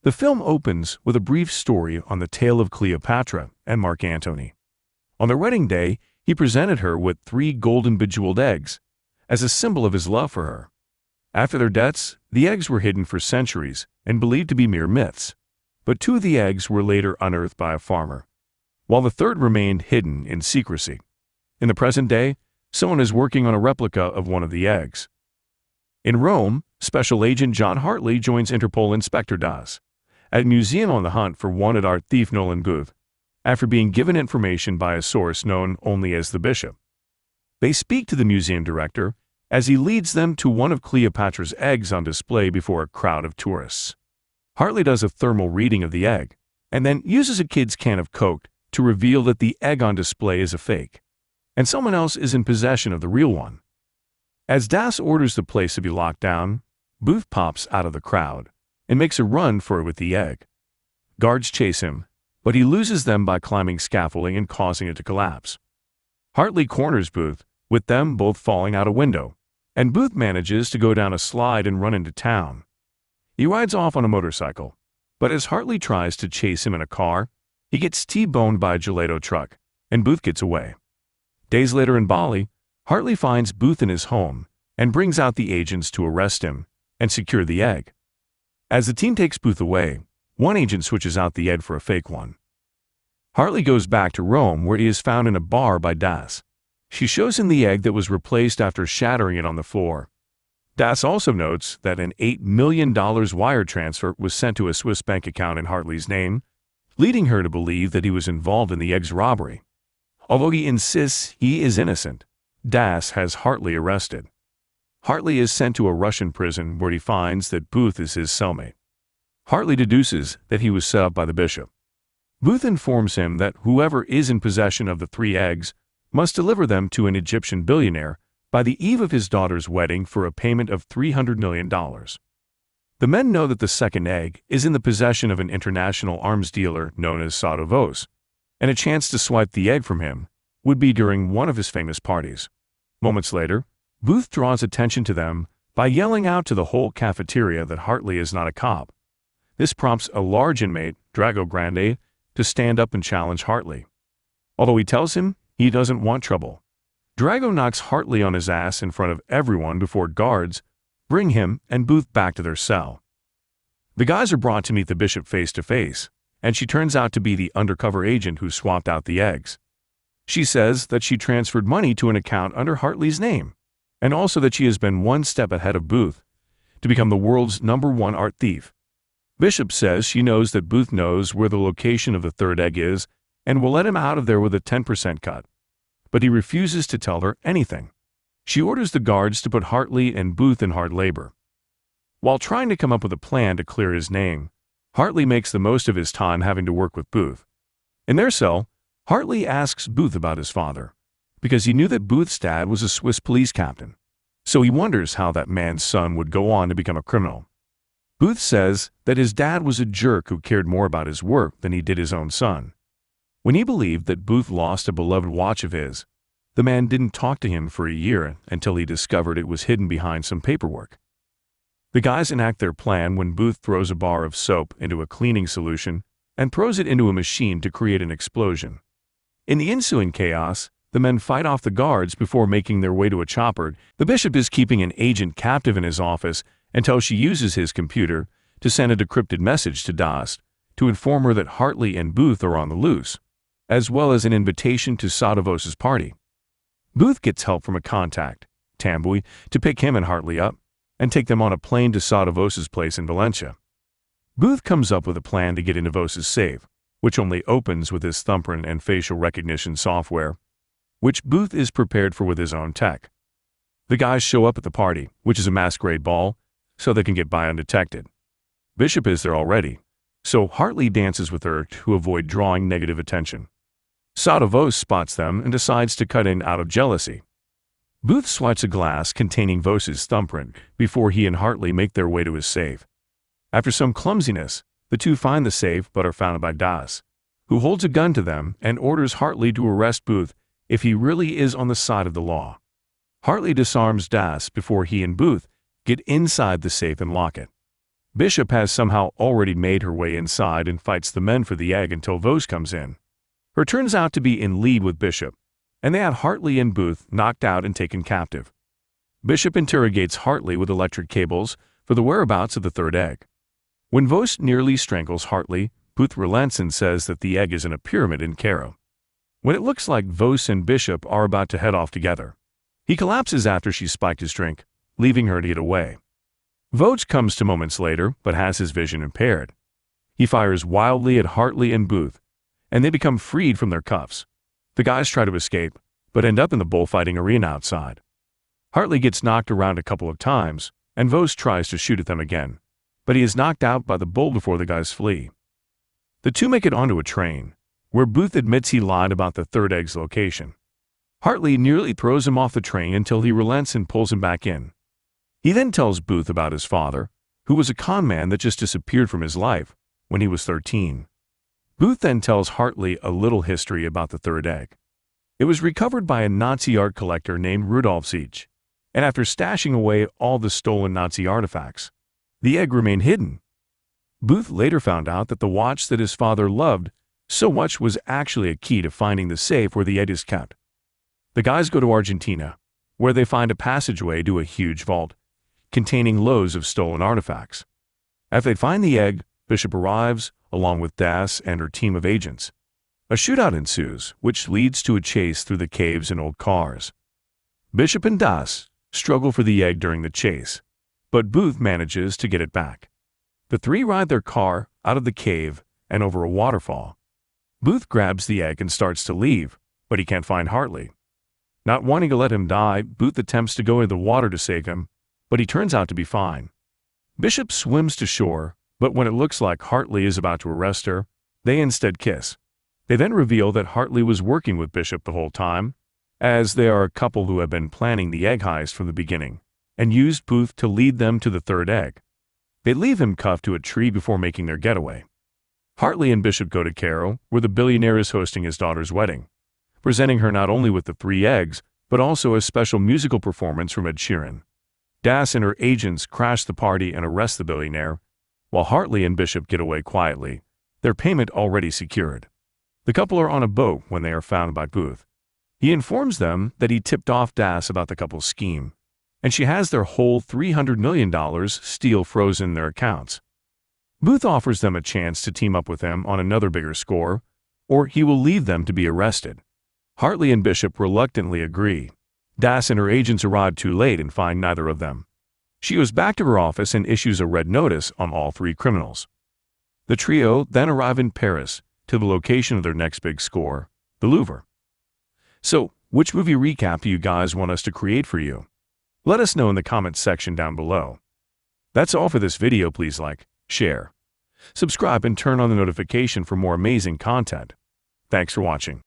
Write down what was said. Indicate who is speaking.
Speaker 1: The film opens with a brief story on the tale of Cleopatra and Mark Antony. On their wedding day, he presented her with 3 golden bejeweled eggs as a symbol of his love for her. After their deaths, the eggs were hidden for centuries and believed to be mere myths, but 2 of the eggs were later unearthed by a farmer, while the third remained hidden in secrecy. In the present day, someone is working on a replica of one of the eggs. In Rome, Special Agent John Hartley joins Interpol Inspector Das at a museum on the hunt for wanted art thief Nolan Booth, after being given information by a source known only as the Bishop. They speak to the museum director as he leads them to one of Cleopatra's eggs on display before a crowd of tourists. Hartley does a thermal reading of the egg and then uses a kid's can of Coke to reveal that the egg on display is a fake, and someone else is in possession of the real one. As Das orders the place to be locked down, Booth pops out of the crowd and makes a run for it with the egg. Guards chase him, but he loses them by climbing scaffolding and causing it to collapse. Hartley corners Booth, with them both falling out a window, and Booth manages to go down a slide and run into town. He rides off on a motorcycle, but as Hartley tries to chase him in a car, he gets T-boned by a gelato truck, and Booth gets away. Days later in Bali, Hartley finds Booth in his home and brings out the agents to arrest him and secure the egg. As the team takes Booth away, one agent switches out the egg for a fake one. Hartley goes back to Rome, where he is found in a bar by Das. She shows him the egg that was replaced after shattering it on the floor. Das also notes that an $8 million wire transfer was sent to a Swiss bank account in Hartley's name, leading her to believe that he was involved in the egg's robbery. Although he insists he is innocent, Das has Hartley arrested. Hartley is sent to a Russian prison where he finds that Booth is his cellmate. Hartley deduces that he was set up by the Bishop. Booth informs him that whoever is in possession of the 3 eggs must deliver them to an Egyptian billionaire by the eve of his daughter's wedding for a payment of $300 million. The men know that the second egg is in the possession of an international arms dealer known as vows, and a chance to swipe the egg from him would be during one of his famous parties. Moments later, Booth draws attention to them by yelling out to the whole cafeteria that Hartley is not a cop. This prompts a large inmate, Drago Grande, to stand up and challenge Hartley. Although he tells him he doesn't want trouble, Drago knocks Hartley on his ass in front of everyone before guards bring him and Booth back to their cell. The guys are brought to meet the Bishop face to face, and she turns out to be the undercover agent who swapped out the eggs. She says that she transferred money to an account under Hartley's name, and also that she has been one step ahead of Booth to become the world's #1 art thief. Bishop says she knows that Booth knows where the location of the third egg is and will let him out of there with a 10% cut, but he refuses to tell her anything. She orders the guards to put Hartley and Booth in hard labor. While trying to come up with a plan to clear his name, Hartley makes the most of his time having to work with Booth. In their cell, Hartley asks Booth about his father, because he knew that Booth's dad was a Swiss police captain, so he wonders how that man's son would go on to become a criminal. Booth says that his dad was a jerk who cared more about his work than he did his own son. When he believed that Booth lost a beloved watch of his, the man didn't talk to him for a year until he discovered it was hidden behind some paperwork. The guys enact their plan when Booth throws a bar of soap into a cleaning solution and throws it into a machine to create an explosion. In the ensuing chaos, the men fight off the guards before making their way to a chopper. The Bishop is keeping an agent captive in his office until she uses his computer to send a decrypted message to Das to inform her that Hartley and Booth are on the loose, as well as an invitation to Sadovos's party. Booth gets help from a contact, Tambui, to pick him and Hartley up and take them on a plane to Sadovos's place in Valencia. Booth comes up with a plan to get into Vos's safe, which only opens with his thumbprint and facial recognition software, which Booth is prepared for with his own tech. The guys show up at the party, which is a masquerade ball, so they can get by undetected. Bishop is there already, so Hartley dances with her to avoid drawing negative attention. Sadovos spots them and decides to cut in out of jealousy. Booth swipes a glass containing Vos's thumbprint before he and Hartley make their way to his safe. After some clumsiness, the two find the safe but are found by Das, who holds a gun to them and orders Hartley to arrest Booth if he really is on the side of the law. Hartley disarms Das before he and Booth get inside the safe and lock it. Bishop has somehow already made her way inside and fights the men for the egg until Vows comes in. Her turns out to be in lead with Bishop, and they had Hartley and Booth knocked out and taken captive. Bishop interrogates Hartley with electric cables for the whereabouts of the third egg. When Vows nearly strangles Hartley, Booth relents and says that the egg is in a pyramid in Cairo. When it looks like Vows and Bishop are about to head off together, he collapses after she spiked his drink, leaving her to get away. Vows comes to moments later, but has his vision impaired. He fires wildly at Hartley and Booth, and they become freed from their cuffs. The guys try to escape, but end up in the bullfighting arena outside. Hartley gets knocked around a couple of times, and Vows tries to shoot at them again, but he is knocked out by the bull before the guys flee. The two make it onto a train, where Booth admits he lied about the third egg's location. Hartley nearly throws him off the train until he relents and pulls him back in. He then tells Booth about his father, who was a con man that just disappeared from his life when he was 13. Booth then tells Hartley a little history about the third egg. It was recovered by a Nazi art collector named Rudolf Siege, and after stashing away all the stolen Nazi artifacts, the egg remained hidden. Booth later found out that the watch that his father loved so much was actually a key to finding the safe where the egg is kept. The guys go to Argentina, where they find a passageway to a huge vault containing loads of stolen artifacts. After they find the egg, Bishop arrives, along with Das and her team of agents. A shootout ensues, which leads to a chase through the caves and old cars. Bishop and Das struggle for the egg during the chase, but Booth manages to get it back. The three ride their car out of the cave and over a waterfall. Booth grabs the egg and starts to leave, but he can't find Hartley. Not wanting to let him die, Booth attempts to go into the water to save him, but he turns out to be fine. Bishop swims to shore, but when it looks like Hartley is about to arrest her, they instead kiss. They then reveal that Hartley was working with Bishop the whole time, as they are a couple who have been planning the egg heist from the beginning, and used Booth to lead them to the third egg. They leave him cuffed to a tree before making their getaway. Hartley and Bishop go to Cairo, where the billionaire is hosting his daughter's wedding, presenting her not only with the 3 eggs, but also a special musical performance from Ed Sheeran. Das and her agents crash the party and arrest the billionaire, while Hartley and Bishop get away quietly, their payment already secured. The couple are on a boat when they are found by Booth. He informs them that he tipped off Das about the couple's scheme, and she has their whole $300 million still frozen in their accounts. Booth offers them a chance to team up with him on another bigger score, or he will leave them to be arrested. Hartley and Bishop reluctantly agree. Das and her agents arrive too late and find neither of them. She goes back to her office and issues a red notice on all 3 criminals. The trio then arrive in Paris to the location of their next big score, the Louvre. So, which movie recap do you guys want us to create for you? Let us know in the comments section down below. That's all for this video. Please like, share, subscribe, and turn on the notification for more amazing content. Thanks for watching.